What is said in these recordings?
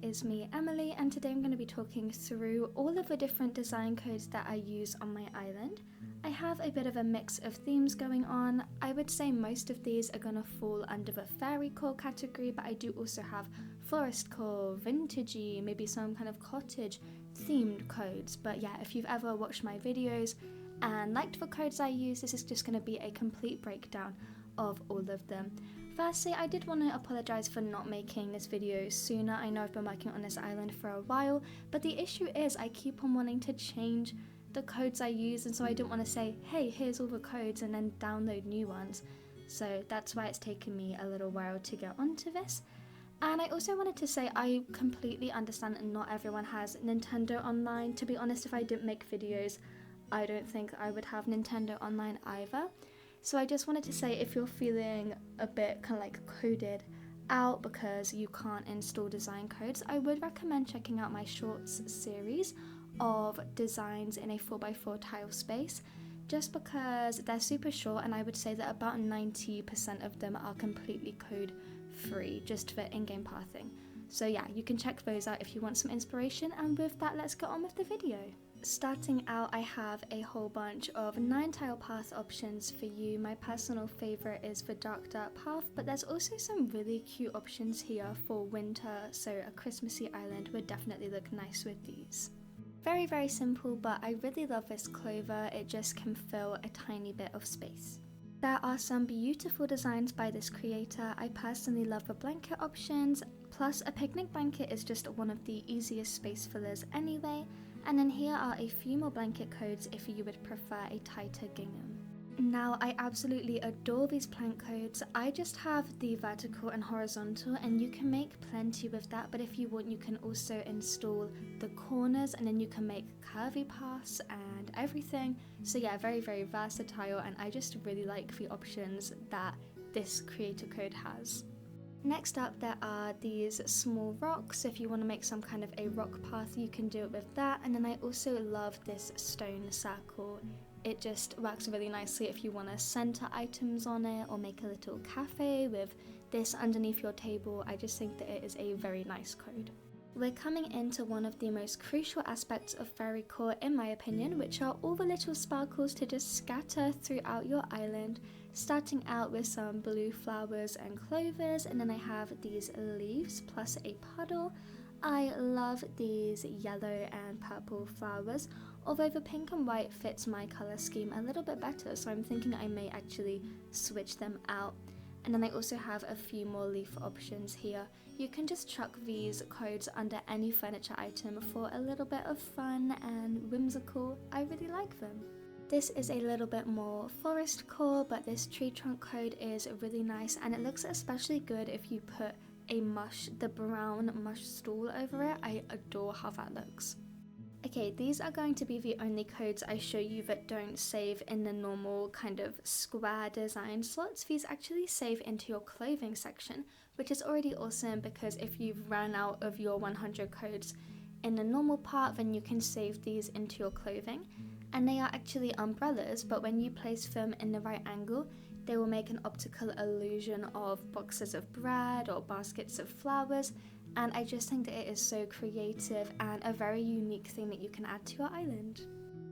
is me, Emily, and today I'm going to be talking through all of the different design codes that I use on my island. I have a bit of a mix of themes going on. I would say most of these are going to fall under the fairycore category, but I do also have forestcore, vintagey, maybe some kind of cottage themed codes. But yeah, if you've ever watched my videos and liked the codes I use, this is just going to be a complete breakdown of all of them. Firstly, I did want to apologise for not making this video sooner. I know I've been working on this island for a while, but the issue is I keep on wanting to change the codes I use, and so I didn't want to say, hey, here's all the codes and then download new ones. So that's why it's taken me a little while to get onto this. And I also wanted to say I completely understand that not everyone has Nintendo Online. To be honest, if I didn't make videos, I don't think I would have Nintendo Online either. So I just wanted to say, if you're feeling a bit kind of like coded out because you can't install design codes, I would recommend checking out my shorts series of designs in a 4x4 tile space, just because they're super short, and I would say that about 90% of them are completely code free, just for in-game pathing. So yeah, you can check those out if you want some inspiration, and with that, let's get on with the video. Starting out, I have a whole bunch of 9 tile path options for you. My personal favourite is the dark dirt path, but there's also some really cute options here for winter, so a Christmassy island would definitely look nice with these. Very simple, but I really love this clover. It just can fill a tiny bit of space. There are some beautiful designs by this creator. I personally love the blanket options, plus a picnic blanket is just one of the easiest space fillers anyway. And then here are a few more blanket codes if you would prefer a tighter gingham. Now, I absolutely adore these plank codes. I just have the vertical and horizontal, and you can make plenty with that, but if you want, you can also install the corners, and then you can make curvy paths and everything. So yeah, very versatile, and I just really like the options that this creator code has. Next up, there are these small rocks. If you want to make some kind of a rock path, you can do it with that. And then I also love this stone circle. It just works really nicely if you want to center items on it or make a little cafe with this underneath your table. I just think that it is a very nice code. We're coming into one of the most crucial aspects of fairycore, in my opinion, which are all the little sparkles to just scatter throughout your island, starting out with some blue flowers and clovers, and then I have these leaves plus a puddle. I love these yellow and purple flowers, although the pink and white fits my colour scheme a little bit better, so I'm thinking I may actually switch them out. And then I also have a few more leaf options here. You can just chuck these codes under any furniture item for a little bit of fun and whimsical. I really like them. This is a little bit more forest core, but this tree trunk code is really nice, and it looks especially good if you put the brown mush stool over it. I adore how that looks. Okay, these are going to be the only codes I show you that don't save in the normal kind of square design slots. These actually save into your clothing section, which is already awesome, because if you've run out of your 100 codes in the normal part, then you can save these into your clothing. And they are actually umbrellas, but when you place them in the right angle, they will make an optical illusion of boxes of bread or baskets of flowers. And I just think that it is so creative and a very unique thing that you can add to your island.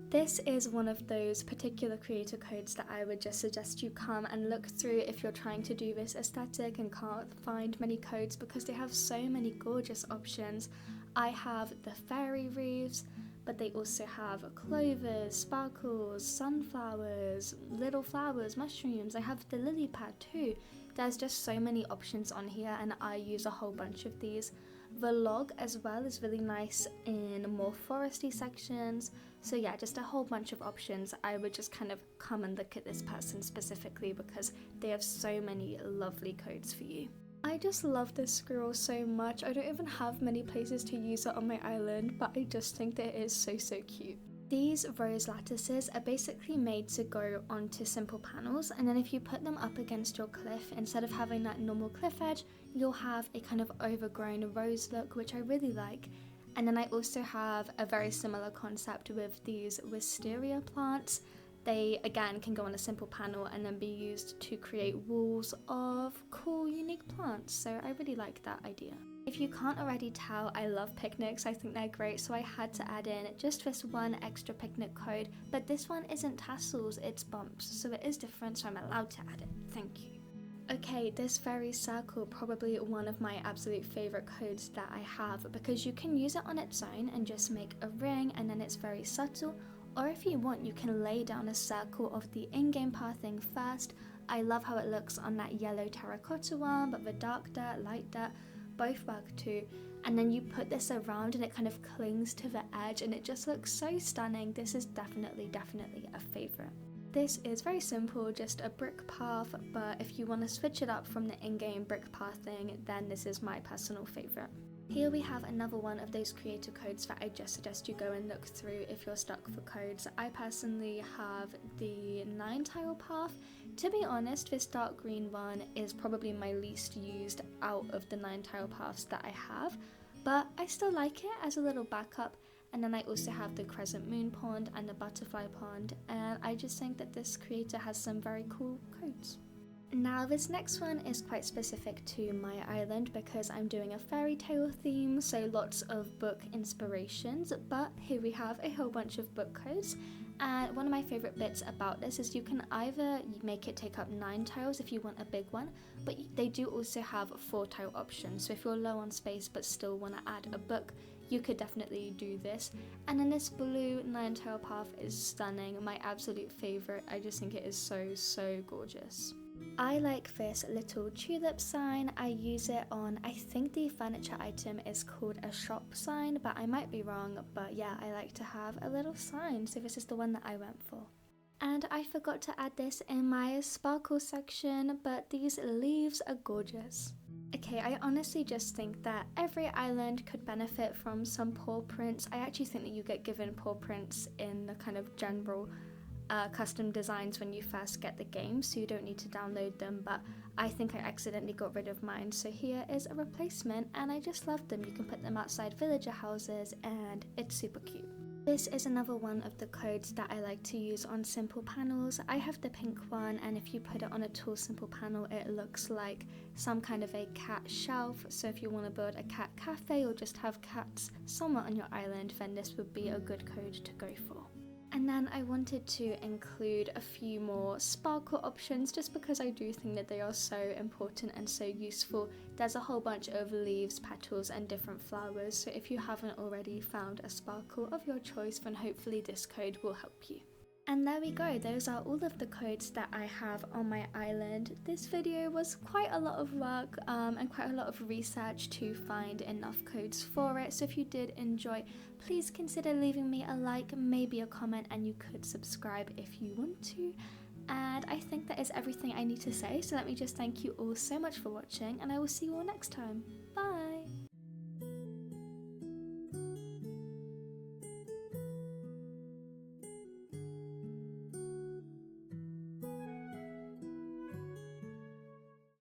This is one of those particular creator codes that I would just suggest you come and look through if you're trying to do this aesthetic and can't find many codes, because they have so many gorgeous options. I have the fairy wreaths, but they also have clovers, sparkles, sunflowers, little flowers, mushrooms. I have the lily pad too. There's just so many options on here, and I use a whole bunch of these. The log as well is really nice in more foresty sections. So yeah, just a whole bunch of options. I would just kind of come and look at this person specifically because they have so many lovely codes for you. I just love this squirrel so much. I don't even have many places to use it on my island, but I just think that it is so cute. These rose lattices are basically made to go onto simple panels, and then if you put them up against your cliff, instead of having that normal cliff edge, you'll have a kind of overgrown rose look, which I really like. And then I also have a very similar concept with these wisteria plants. They again can go on a simple panel and then be used to create walls of cool, unique plants. So I really like that idea. If you can't already tell, I love picnics. I think they're great, so I had to add in just this one extra picnic code, but this one isn't tassels, it's bumps, so it is different, so I'm allowed to add it. Thank you. Okay, this fairy circle, probably one of my absolute favorite codes that I have, because you can use it on its own and just make a ring and then it's very subtle, or if you want you can lay down a circle of the in-game pathing first. I love how it looks on that yellow terracotta one, but the dark dirt, light dirt, both work too, and then you put this around and it kind of clings to the edge and it just looks so stunning. This is definitely a favorite. This is very simple, just a brick path, but if you want to switch it up from the in-game brick pathing, then this is my personal favorite. Here we have another one of those creator codes that I just suggest you go and look through if you're stuck for codes. I personally have the 9-tile path. To be honest, this dark green one is probably my least used out of the 9-tile paths that I have, but I still like it as a little backup. And then I also have the crescent moon pond and the butterfly pond, and I just think that this creator has some very cool codes. Now this next one is quite specific to my island because I'm doing a fairy tale theme, so lots of book inspirations, but here we have a whole bunch of book codes. And one of my favorite bits about this is you can either make it take up 9 tiles if you want a big one, but they do also have 4-tile options, so if you're low on space but still want to add a book, you could definitely do this. And then this blue 9-tile path is stunning, my absolute favorite. I just think it is so gorgeous. I like this little tulip sign. I use it on, I think the furniture item is called a shop sign, but I might be wrong, but yeah, I like to have a little sign, so this is the one that I went for. And I forgot to add this in my sparkle section, but these leaves are gorgeous. Okay, I honestly just think that every island could benefit from some paw prints. I actually think that you get given paw prints in the kind of general custom designs when you first get the game, so you don't need to download them, but I think I accidentally got rid of mine, so here is a replacement and I just love them. You can put them outside villager houses and it's super cute. This is another one of the codes that I like to use on simple panels. I have the pink one, and if you put it on a tall simple panel it looks like some kind of a cat shelf, so if you want to build a cat cafe or just have cats somewhere on your island, then this would be a good code to go for. And then I wanted to include a few more sparkle options just because I do think that they are so important and so useful. There's a whole bunch of leaves, petals and different flowers, so if you haven't already found a sparkle of your choice, then hopefully this code will help you. And there we go, those are all of the codes that I have on my island. This video was quite a lot of work and quite a lot of research to find enough codes for it, so if you did enjoy, please consider leaving me a like, maybe a comment, and you could subscribe if you want to. And I think that is everything I need to say, so let me just thank you all so much for watching, and I will see you all next time. Bye!